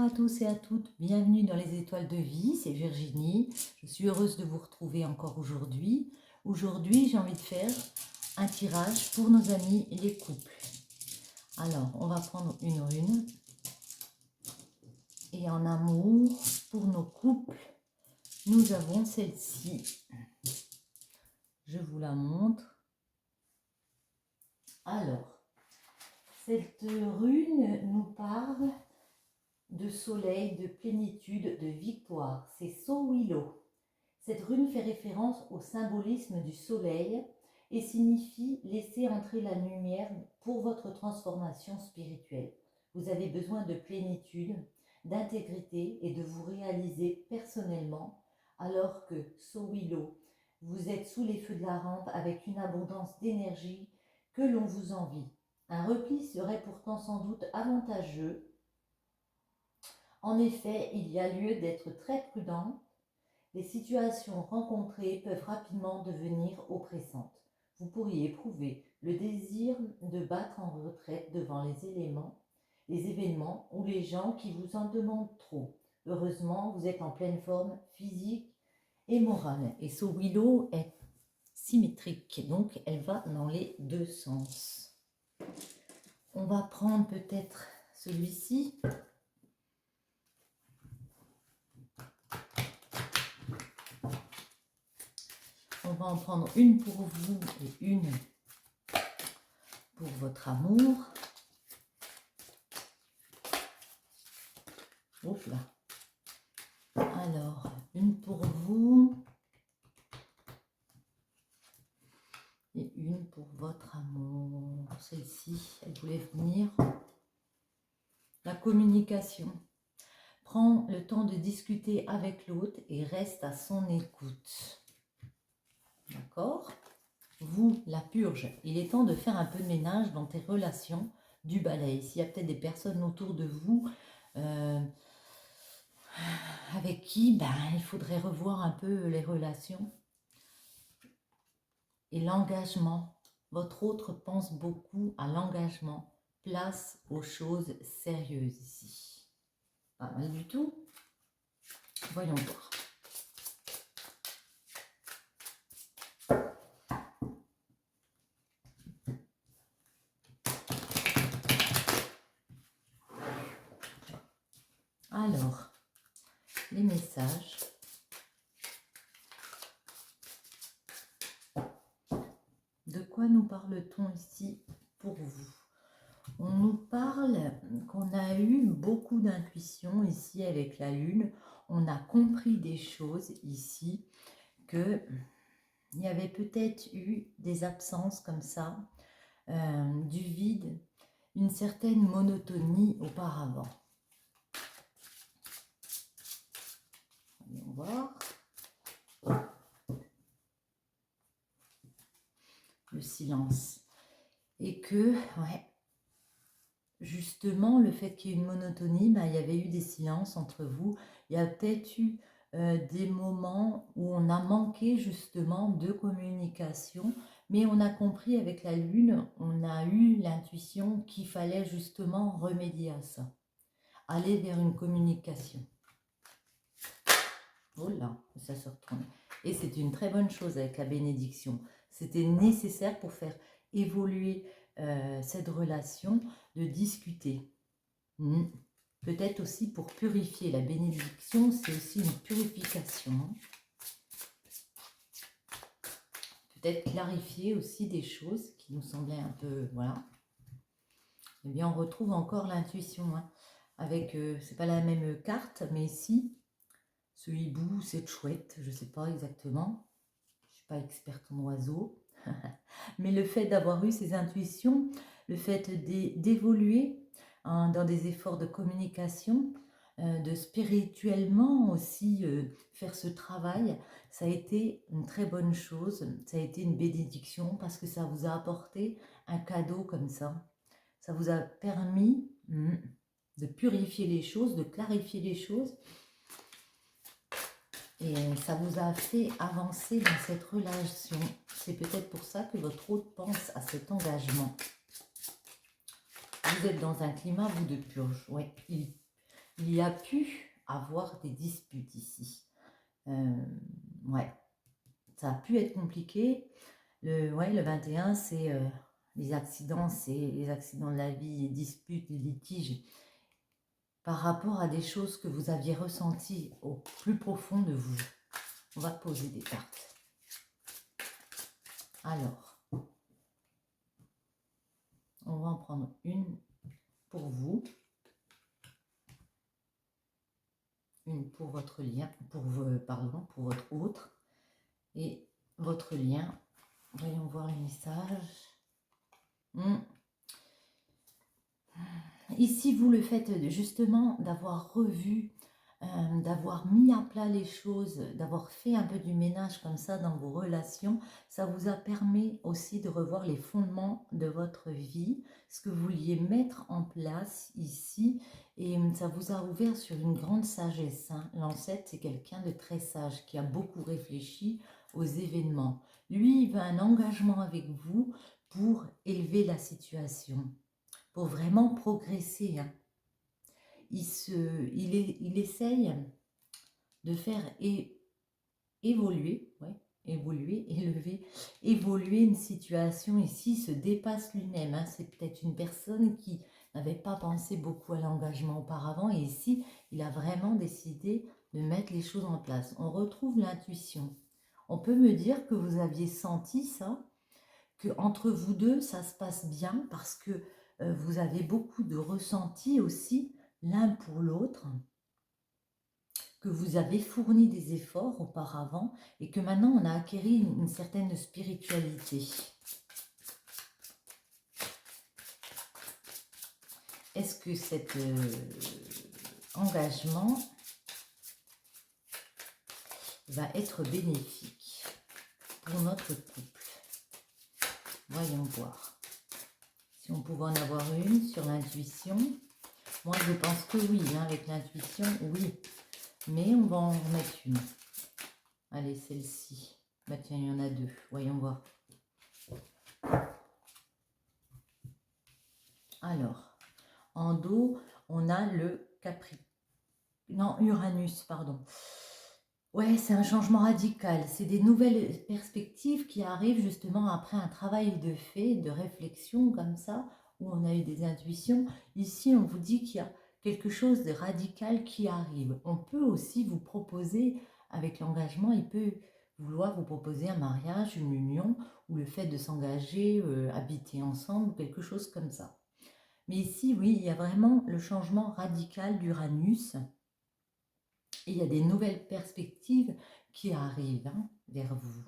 à tous et à toutes, bienvenue dans les étoiles de vie, c'est Virginie. Je suis heureuse de vous retrouver encore aujourd'hui. Aujourd'hui, j'ai envie de faire un tirage pour nos amis les couples. Alors, on va prendre une rune. Et en amour, pour nos couples, nous avons celle-ci. Je vous la montre. Alors, cette rune nous parle de soleil, de plénitude, de victoire. C'est Sowilo. Cette rune fait référence au symbolisme du soleil et signifie laisser entrer la lumière pour votre transformation spirituelle. Vous avez besoin de plénitude, d'intégrité et de vous réaliser personnellement, alors que Sowilo, vous êtes sous les feux de la rampe avec une abondance d'énergie que l'on vous envie. Un repli serait pourtant sans doute avantageux. En effet, il y a lieu d'être très prudent. Les situations rencontrées peuvent rapidement devenir oppressantes. Vous pourriez éprouver le désir de battre en retraite devant les événements ou les gens qui vous en demandent trop. Heureusement, vous êtes en pleine forme physique et morale. Et ce willow est symétrique, donc elle va dans les deux sens. On va prendre peut-être celui-ci. On va en prendre une pour vous et une pour votre amour. Ouf là. Alors, une pour vous et une pour votre amour. Celle-ci, elle voulait venir. La communication. Prends le temps de discuter avec l'autre et reste à son écoute. D'accord? Vous, la purge, il est temps de faire un peu de ménage dans tes relations, du balai. S'il y a peut-être des personnes autour de vous avec qui il faudrait revoir un peu les relations. Et l'engagement. Votre autre pense beaucoup à l'engagement. Place aux choses sérieuses ici. Pas mal du tout. Voyons voir. Alors, les messages. De quoi nous parle-t-on ici pour vous? On nous parle qu'on a eu beaucoup d'intuition ici avec la Lune. On a compris des choses ici, qu'il y avait peut-être eu des absences comme ça, du vide, une certaine monotonie auparavant. Voyons voir. Le silence. Et que, justement, le fait qu'il y ait une monotonie, il y avait eu des silences entre vous. Il y a peut-être eu des moments où on a manqué justement de communication, mais on a compris avec la Lune, on a eu l'intuition qu'il fallait justement remédier à ça. Aller vers une communication. Oh là, ça se retourne. Et c'est une très bonne chose avec la bénédiction. C'était nécessaire pour faire évoluer cette relation, de discuter. Peut-être aussi pour purifier. La bénédiction, c'est aussi une purification. Peut-être clarifier aussi des choses qui nous semblaient un peu... Voilà. Eh bien, on retrouve encore l'intuition. Avec, c'est pas la même carte, mais ici, ce hibou, cette chouette, je ne sais pas exactement. Je ne suis pas experte en oiseaux. Mais le fait d'avoir eu ces intuitions, le fait d'évoluer dans des efforts de communication, de spirituellement aussi faire ce travail, ça a été une très bonne chose, ça a été une bénédiction parce que ça vous a apporté un cadeau comme ça. Ça vous a permis de purifier les choses, de clarifier les choses. Et ça vous a fait avancer dans cette relation. C'est peut-être pour ça que votre hôte pense à cet engagement. Vous êtes dans un climat, vous, de purge. Oui, il y a pu avoir des disputes ici. Ouais, ça a pu être compliqué. Ouais, le 21, c'est les accidents de la vie, les disputes, les litiges, par rapport à des choses que vous aviez ressenties au plus profond de vous. On va poser des cartes. Alors, on va en prendre une pour vous, une pour votre lien, pour votre autre, et votre lien. Voyons voir les messages. Ici, vous, le fait justement d'avoir revu, d'avoir mis à plat les choses, d'avoir fait un peu du ménage comme ça dans vos relations, ça vous a permis aussi de revoir les fondements de votre vie, ce que vous vouliez mettre en place ici, et ça vous a ouvert sur une grande sagesse. Hein. L'ancêtre, c'est quelqu'un de très sage, qui a beaucoup réfléchi aux événements. Lui, il veut un engagement avec vous pour élever la situation, pour vraiment progresser. Hein. Il essaye de faire évoluer, ouais, évoluer une situation ici, se dépasse lui-même. Hein. C'est peut-être une personne qui n'avait pas pensé beaucoup à l'engagement auparavant, et ici, il a vraiment décidé de mettre les choses en place. On retrouve l'intuition. On peut me dire que vous aviez senti ça, que entre vous deux, ça se passe bien, parce que vous avez beaucoup de ressenti aussi l'un pour l'autre, que vous avez fourni des efforts auparavant et que maintenant on a acquis une certaine spiritualité. Est-ce que cet engagement va être bénéfique pour notre couple? Voyons voir. Si on pouvait en avoir une sur l'intuition. Moi, je pense que oui, hein, avec l'intuition, oui. Mais on va en remettre une. Allez, celle-ci. Bah tiens, il y en a deux. Voyons voir. Alors, en dos, on a le Uranus, pardon. Ouais, c'est un changement radical. C'est des nouvelles perspectives qui arrivent justement après un travail de fait, de réflexion comme ça, où on a eu des intuitions. Ici, on vous dit qu'il y a quelque chose de radical qui arrive. On peut aussi vous proposer, avec l'engagement, il peut vouloir vous proposer un mariage, une union, ou le fait de s'engager, habiter ensemble, quelque chose comme ça. Mais ici, oui, il y a vraiment le changement radical d'Uranus. Et il y a des nouvelles perspectives qui arrivent vers vous.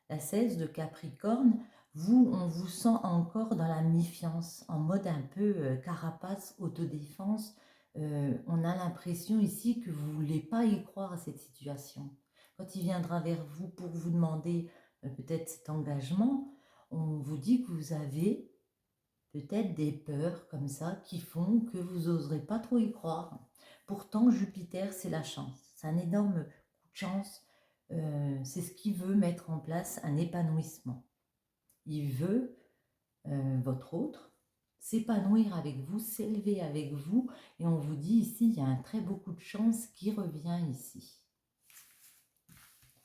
La 16 de Capricorne, vous, on vous sent encore dans la méfiance, en mode un peu carapace, autodéfense. On a l'impression ici que vous ne voulez pas y croire à cette situation. Quand il viendra vers vous pour vous demander peut-être cet engagement, on vous dit que vous avez peut-être des peurs comme ça qui font que vous n'oserez pas trop y croire. Pourtant, Jupiter, c'est la chance. C'est un énorme coup de chance. C'est ce qui veut mettre en place un épanouissement. Il veut, votre autre, s'épanouir avec vous, s'élever avec vous. Et on vous dit ici, il y a un très beau coup de chance qui revient ici.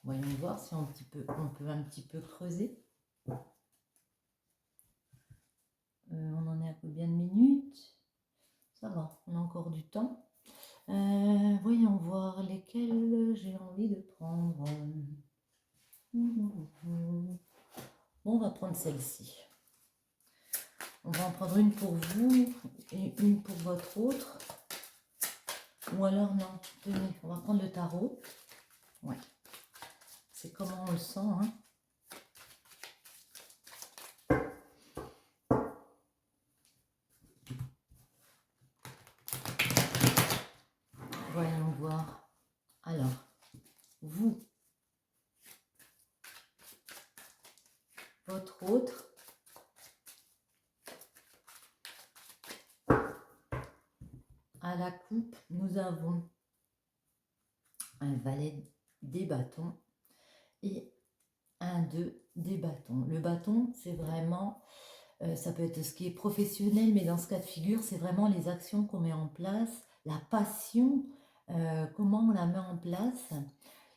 Voyons voir si on peut un petit peu creuser. On en est à combien de minutes? Ça va, on a encore du temps. Voyons voir lesquels j'ai envie de prendre. Bon, on va prendre celle-ci. On va en prendre une pour vous et une pour votre autre. Ou alors non, tenez, on va prendre le tarot. Ouais. C'est comment on le sent, hein. Voyons voir. Alors, vous, votre autre, à la coupe, nous avons un valet des bâtons et un 2 des bâtons. Le bâton, c'est vraiment, ça peut être ce qui est professionnel, mais dans ce cas de figure, c'est vraiment les actions qu'on met en place, la passion, comment on la met en place.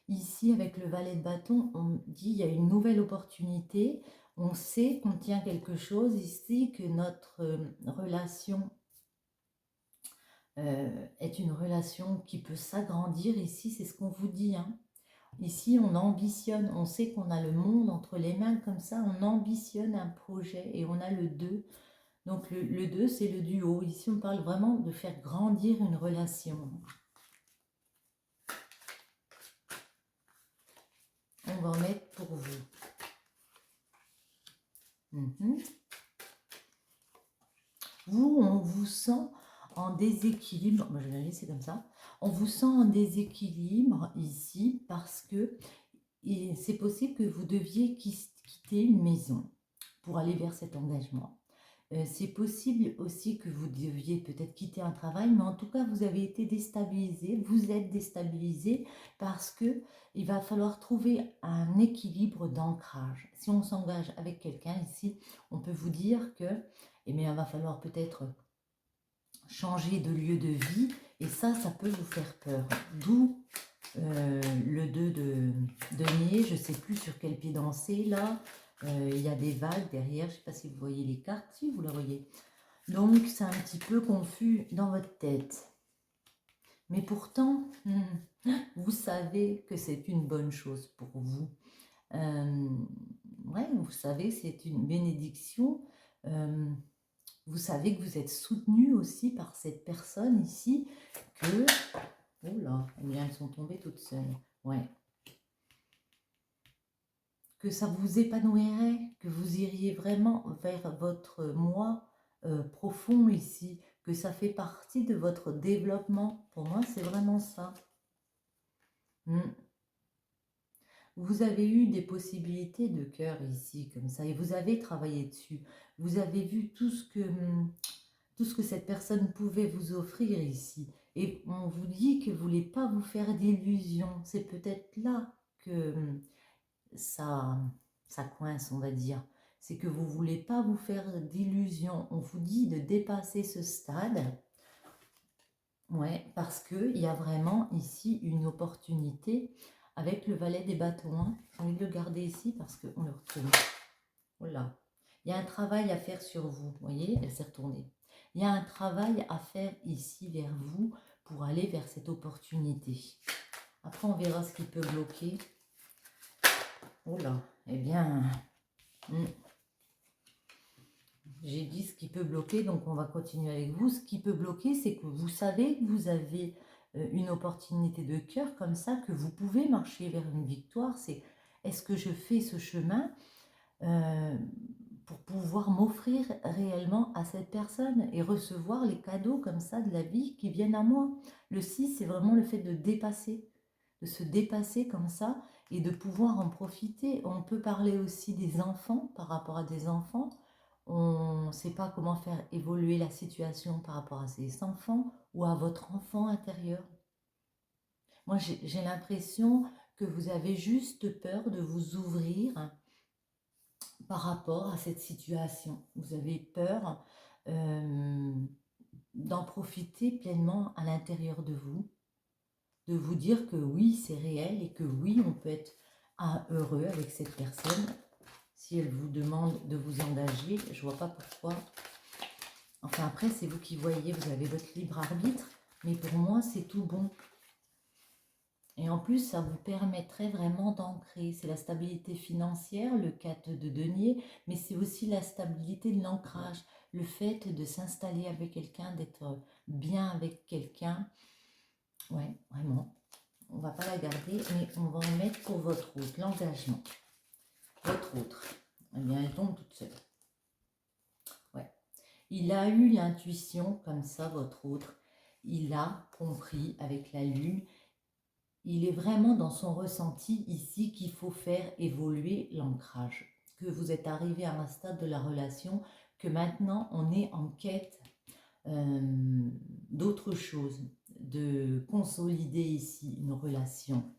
Ici, avec le valet de bâton, on dit il y a une nouvelle opportunité. On sait qu'on tient quelque chose ici, que notre relation est une relation qui peut s'agrandir. Ici, c'est ce qu'on vous dit, hein. Ici, on ambitionne, on sait qu'on a le monde entre les mains comme ça, on ambitionne un projet et on a le 2. Donc le 2, c'est le duo. Ici, on parle vraiment de faire grandir une relation. On va en mettre pour vous. Vous, on vous sent en déséquilibre. Moi, je vais la laisser comme ça. On vous sent en déséquilibre ici parce que c'est possible que vous deviez quitter une maison pour aller vers cet engagement. C'est possible aussi que vous deviez peut-être quitter un travail, mais en tout cas, vous avez été déstabilisé, vous êtes déstabilisé parce que il va falloir trouver un équilibre d'ancrage. Si on s'engage avec quelqu'un ici, on peut vous dire que eh bien, il va falloir peut-être changer de lieu de vie et ça peut vous faire peur. D'où le 2 de denier, je ne sais plus sur quel pied danser là. Il y a des vagues derrière, je ne sais pas si vous voyez les cartes, si vous la voyez. Donc c'est un petit peu confus dans votre tête. Mais pourtant, vous savez que c'est une bonne chose pour vous. Ouais, vous savez que c'est une bénédiction. Vous savez que vous êtes soutenu aussi par cette personne ici, que... Oh là, eh bien, elles sont tombées toutes seules. Ouais. Que ça vous épanouirait, que vous iriez vraiment vers votre moi profond ici, que ça fait partie de votre développement. Pour moi, c'est vraiment ça. Vous avez eu des possibilités de cœur ici, comme ça, et vous avez travaillé dessus. Vous avez vu tout ce que cette personne pouvait vous offrir ici. Et on vous dit que vous ne voulez pas vous faire d'illusions. C'est peut-être là que ça coince, on va dire. C'est que vous ne voulez pas vous faire d'illusions. On vous dit de dépasser ce stade. Ouais, parce qu'il y a vraiment ici une opportunité avec le valet des bâtons. Hein. J'ai envie de le garder ici parce qu'on le retrouve. Voilà. Il y a un travail à faire sur vous. Vous voyez, elle s'est retournée. Il y a un travail à faire ici vers vous pour aller vers cette opportunité. Après, on verra ce qui peut bloquer. Oh là, eh bien, j'ai dit ce qui peut bloquer, donc on va continuer avec vous. Ce qui peut bloquer, c'est que vous savez que vous avez une opportunité de cœur comme ça, que vous pouvez marcher vers une victoire. C'est, est-ce que je fais ce chemin pour pouvoir m'offrir réellement à cette personne et recevoir les cadeaux comme ça de la vie qui viennent à moi. Le 6, c'est vraiment le fait de dépasser, de se dépasser comme ça et de pouvoir en profiter. On peut parler aussi des enfants, par rapport à des enfants. On ne sait pas comment faire évoluer la situation par rapport à ces enfants ou à votre enfant intérieur. Moi, j'ai l'impression que vous avez juste peur de vous ouvrir par rapport à cette situation. Vous avez peur d'en profiter pleinement à l'intérieur de vous dire que oui, c'est réel et que oui, on peut être heureux avec cette personne. Si elle vous demande de vous engager, je ne vois pas pourquoi. Enfin, après, c'est vous qui voyez, vous avez votre libre arbitre, mais pour moi, c'est tout bon. Et en plus, ça vous permettrait vraiment d'ancrer. C'est la stabilité financière, le 4 de denier, mais c'est aussi la stabilité de l'ancrage. Le fait de s'installer avec quelqu'un, d'être bien avec quelqu'un. Ouais, vraiment. On ne va pas la garder, mais on va en mettre pour votre autre, l'engagement. Votre autre. Eh bien, elle tombe toute seule. Ouais. Il a eu l'intuition, comme ça, votre autre. Il a compris avec la lune. Il est vraiment dans son ressenti ici qu'il faut faire évoluer l'ancrage. Que vous êtes arrivé à un stade de la relation, que maintenant on est en quête d'autre chose, de consolider ici une relation.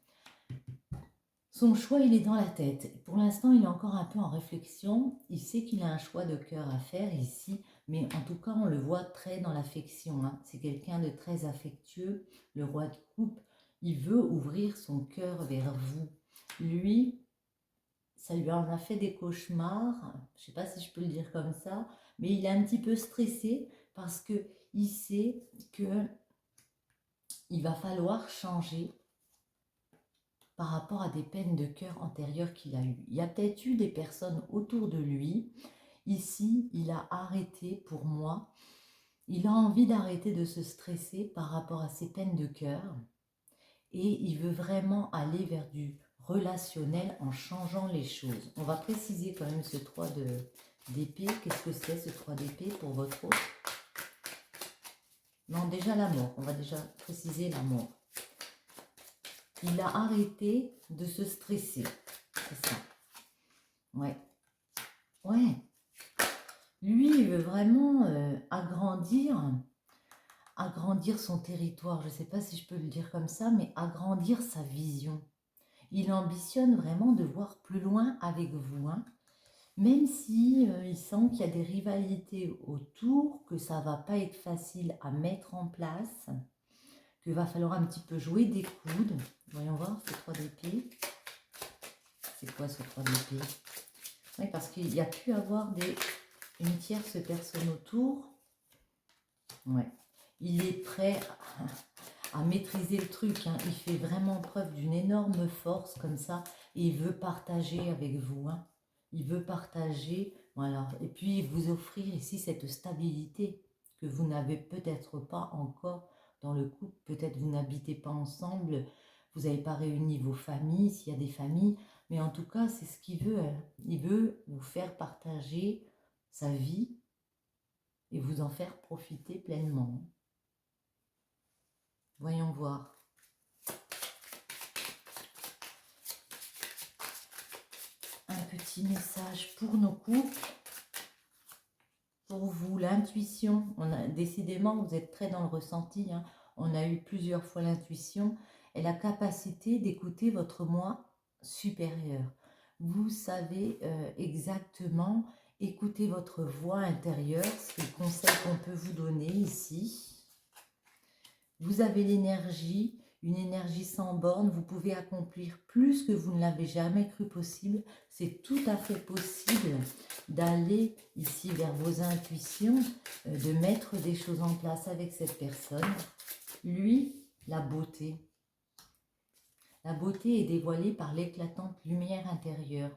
Son choix, il est dans la tête. Pour l'instant, il est encore un peu en réflexion. Il sait qu'il a un choix de cœur à faire ici Mais en tout cas, on le voit très dans l'affection, hein. C'est quelqu'un de très affectueux. Le roi de coupe, il veut ouvrir son cœur vers vous. Lui, ça lui en a fait des cauchemars. Je ne sais pas si je peux le dire comme ça. Mais il est un petit peu stressé parce qu'il sait qu'il va falloir changer par rapport à des peines de cœur antérieures qu'il a eues. Il y a peut-être eu des personnes autour de lui. Ici, il a arrêté pour moi. Il a envie d'arrêter de se stresser par rapport à ses peines de cœur. Et il veut vraiment aller vers du relationnel en changeant les choses. On va préciser quand même ce 3 d'épée. Qu'est-ce que c'est ce 3 d'épée pour votre autre? Non, déjà l'amour. On va déjà préciser l'amour. Il a arrêté de se stresser. C'est ça. Ouais. Ouais. Lui, il veut vraiment agrandir son territoire. Je ne sais pas si je peux le dire comme ça, mais agrandir sa vision. Il ambitionne vraiment de voir plus loin avec vous, hein. Même si il sent qu'il y a des rivalités autour, que ça ne va pas être facile à mettre en place, qu'il va falloir un petit peu jouer des coudes. Voyons voir, ce 3 d'épée. C'est quoi ce 3 d'épée? Oui, parce qu'il y a pu avoir une tierce personne autour. Ouais. Il est prêt à maîtriser le truc, hein. Il fait vraiment preuve d'une énorme force comme ça. Et il veut partager avec vous, hein. Il veut partager, voilà. Et puis vous offrir ici cette stabilité que vous n'avez peut-être pas encore dans le couple. Peut-être vous n'habitez pas ensemble, vous n'avez pas réuni vos familles, s'il y a des familles. Mais en tout cas, c'est ce qu'il veut, hein. Il veut vous faire partager sa vie et vous en faire profiter pleinement. Voyons voir. Un petit message pour nos couples. Pour vous, l'intuition. Décidément, vous êtes très dans le ressenti, hein. On a eu plusieurs fois l'intuition et la capacité d'écouter votre moi supérieur. Vous savez exactement écouter votre voix intérieure. C'est le conseil qu'on peut vous donner ici. Vous avez l'énergie, une énergie sans borne. Vous pouvez accomplir plus que vous ne l'avez jamais cru possible. C'est tout à fait possible d'aller ici vers vos intuitions, de mettre des choses en place avec cette personne. Lui, la beauté. La beauté est dévoilée par l'éclatante lumière intérieure.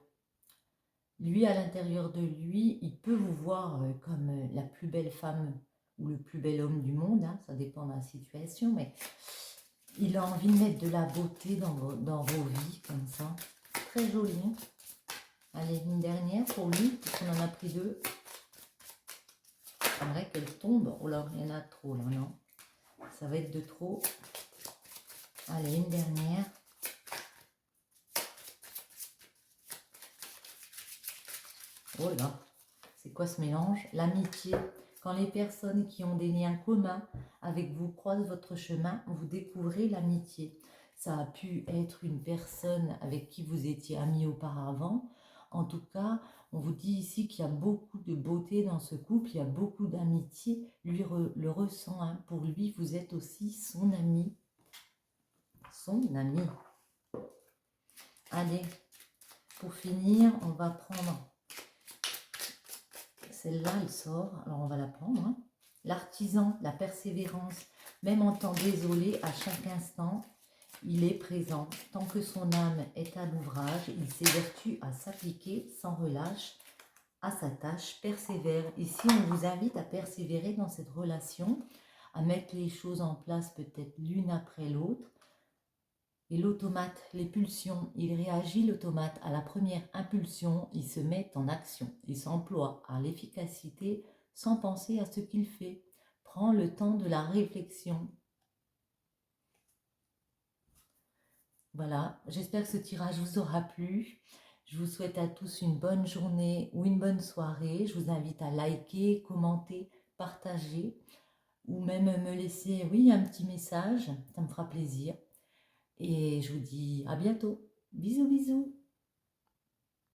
Lui, à l'intérieur de lui, il peut vous voir comme la plus belle femme ou le plus bel homme du monde, hein, ça dépend de la situation, mais il a envie de mettre de la beauté dans vos vies, comme ça. Très joli, hein. Allez, une dernière pour lui, puisqu'on en a pris 2. J'aimerais qu'elle tombe. Oh là, il y en a trop, là, non? Ça va être de trop. Allez, une dernière. Oh là, c'est quoi ce mélange? L'amitié. Quand les personnes qui ont des liens communs avec vous croisent votre chemin, vous découvrez l'amitié. Ça a pu être une personne avec qui vous étiez amis auparavant. En tout cas, on vous dit ici qu'il y a beaucoup de beauté dans ce couple, il y a beaucoup d'amitié. Lui le ressent, hein. Pour lui, vous êtes aussi son ami. Son ami. Allez, pour finir, on va prendre... Celle-là, elle sort, alors on va la prendre, hein. L'artisan, la persévérance, même en temps désolé, à chaque instant, il est présent. Tant que son âme est à l'ouvrage, il s'évertue à s'appliquer sans relâche à sa tâche, persévère. Ici, on vous invite à persévérer dans cette relation, à mettre les choses en place peut-être l'une après l'autre. Et l'automate, les pulsions, il réagit l'automate à la première impulsion, il se met en action, il s'emploie à l'efficacité sans penser à ce qu'il fait, prend le temps de la réflexion. Voilà, j'espère que ce tirage vous aura plu. Je vous souhaite à tous une bonne journée ou une bonne soirée. Je vous invite à liker, commenter, partager ou même me laisser, oui, un petit message, ça me fera plaisir. Et je vous dis à bientôt. Bisous, bisous.